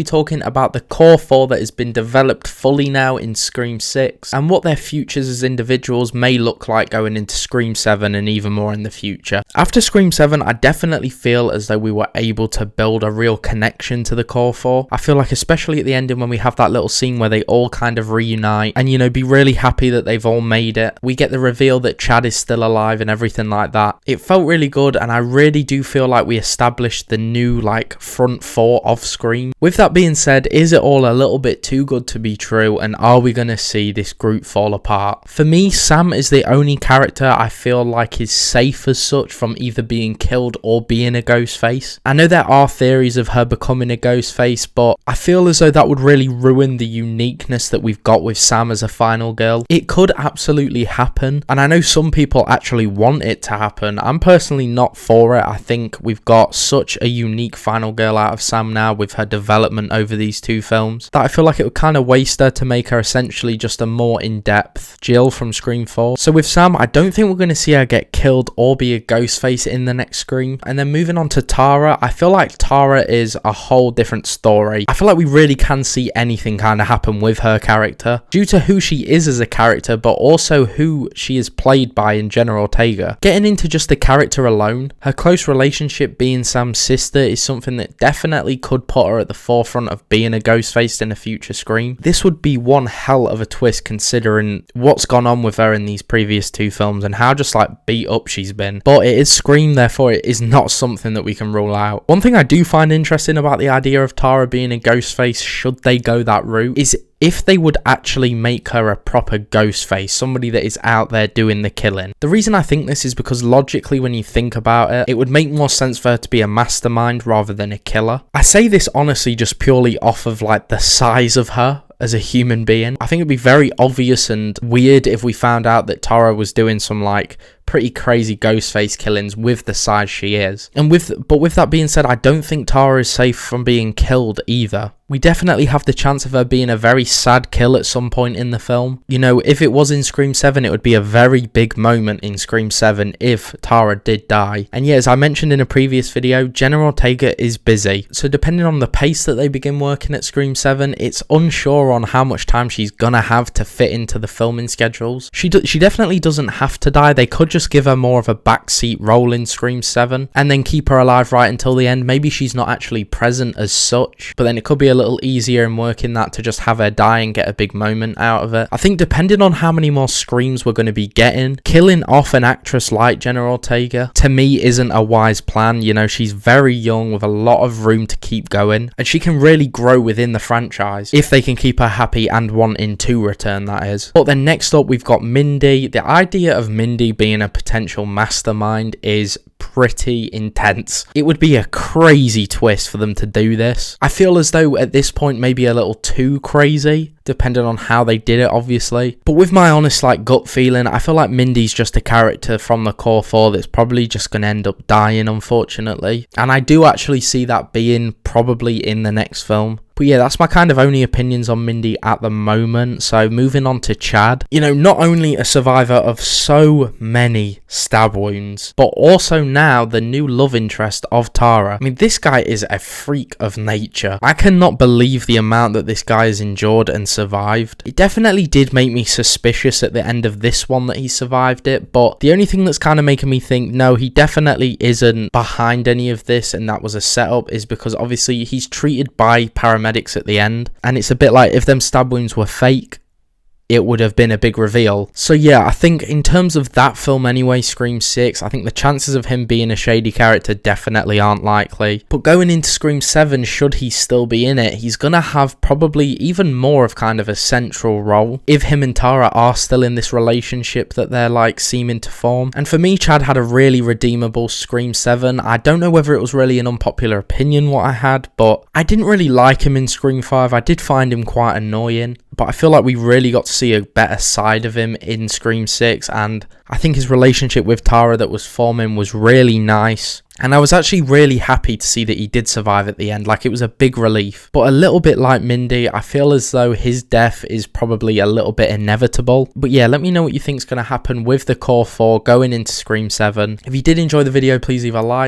We're talking about the core 4 that has been developed fully now in Scream 6 and what their futures as individuals may look like going into Scream 7 and even more in the future. After Scream 7, I definitely feel as though we were able to build a real connection to the core 4. I feel like especially at the ending when we have that little scene where they all kind of reunite and, you know, be really happy that they've all made it. We get the reveal that Chad is still alive and everything like that. It felt really good, and I really do feel like we established the new like front 4 of Scream. With that being said, is it all a little bit too good to be true, and are we going to see this group fall apart? For me, Sam is the only character I feel like is safe as such from either being killed or being a ghost face. I know there are theories of her becoming a ghost face, but I feel as though that would really ruin the uniqueness that we've got with Sam as a final girl. It could absolutely happen, and I know some people actually want it to happen. I'm personally not for it. I think we've got such a unique final girl out of Sam now with her development over these 2 films that I feel like it would kind of waste her to make her essentially just a more in-depth Jill from Scream 4. So with Sam, I don't think we're going to see her get killed or be a ghost face in the next Scream. And then moving on to Tara, I feel like Tara is a whole different story. I feel like we really can see anything kind of happen with her character due to who she is as a character, but also who she is played by in Jenna Ortega. Getting into just the character alone, her close relationship being Sam's sister is something that definitely could put her at the forefront of being a ghost face in a future Scream. This would be one hell of a twist considering what's gone on with her in these previous 2 films and how just like beat up she's been. But it is Scream, therefore it is not something that we can rule out. One thing I do find interesting about the idea of Tara being a ghost face, should they go that route, is if they would actually make her a proper ghost face, somebody that is out there doing the killing. The reason I think this is because logically when you think about it, it would make more sense for her to be a mastermind rather than a killer. I say this honestly just purely off of like the size of her as a human being. I think it'd be very obvious and weird if we found out that Tara was doing some like pretty crazy ghost face killings with the size she is. But with that being said, I don't think Tara is safe from being killed either. We definitely have the chance of her being a very sad kill at some point in the film. You know, if it was in Scream 7, it would be a very big moment in Scream 7 if Tara did die. And yeah, as I mentioned in a previous video, Jenna Ortega is busy. So depending on the pace that they begin working at Scream 7, it's unsure on how much time she's gonna have to fit into the filming schedules. She definitely doesn't have to die. They could just give her more of a backseat role in Scream 7 and then keep her alive right until the end. Maybe she's not actually present as such, but then it could be a little easier in working that to just have her die and get a big moment out of it. I think depending on how many more Screams we're going to be getting, killing off an actress like Jenna Ortega to me isn't a wise plan. You know, she's very young with a lot of room to keep going, and she can really grow within the franchise if they can keep her happy and wanting to return, that is. But then next up we've got Mindy. The idea of Mindy being a potential mastermind is pretty intense. It would be a crazy twist for them to do this. I feel as though at this point maybe a little too crazy, depending on how they did it obviously. But with my honest like gut feeling, I feel like Mindy's just a character from the core 4 that's probably just going to end up dying, unfortunately. And I do actually see that being probably in the next film. But yeah, that's my kind of only opinions on Mindy at the moment. So moving on to Chad. You know, not only a survivor of so many stab wounds, but also now the new love interest of Tara. I mean, this guy is a freak of nature. I cannot believe the amount that this guy has endured and survived. It definitely did make me suspicious at the end of this one that he survived it, but the only thing that's kind of making me think, no, he definitely isn't behind any of this and that was a setup, is because obviously he's treated by paramedics at the end, and it's a bit like if them stab wounds were fake, it would have been a big reveal. So yeah, I think in terms of that film anyway, Scream 6, I think the chances of him being a shady character definitely aren't likely. But going into Scream 7, should he still be in it, he's gonna have probably even more of kind of a central role if him and Tara are still in this relationship that they're like seeming to form. And for me, Chad had a really redeemable Scream 7. I don't know whether it was really an unpopular opinion what I had, but I didn't really like him in Scream 5. I did find him quite annoying, but I feel like we really got to see a better side of him in Scream 6, and I think his relationship with Tara that was forming was really nice. And I was actually really happy to see that he did survive at the end. Like, it was a big relief. But a little bit like Mindy, I feel as though his death is probably a little bit inevitable. But yeah, let me know what you think is going to happen with the core 4 going into Scream 7. If you did enjoy the video, please leave a like.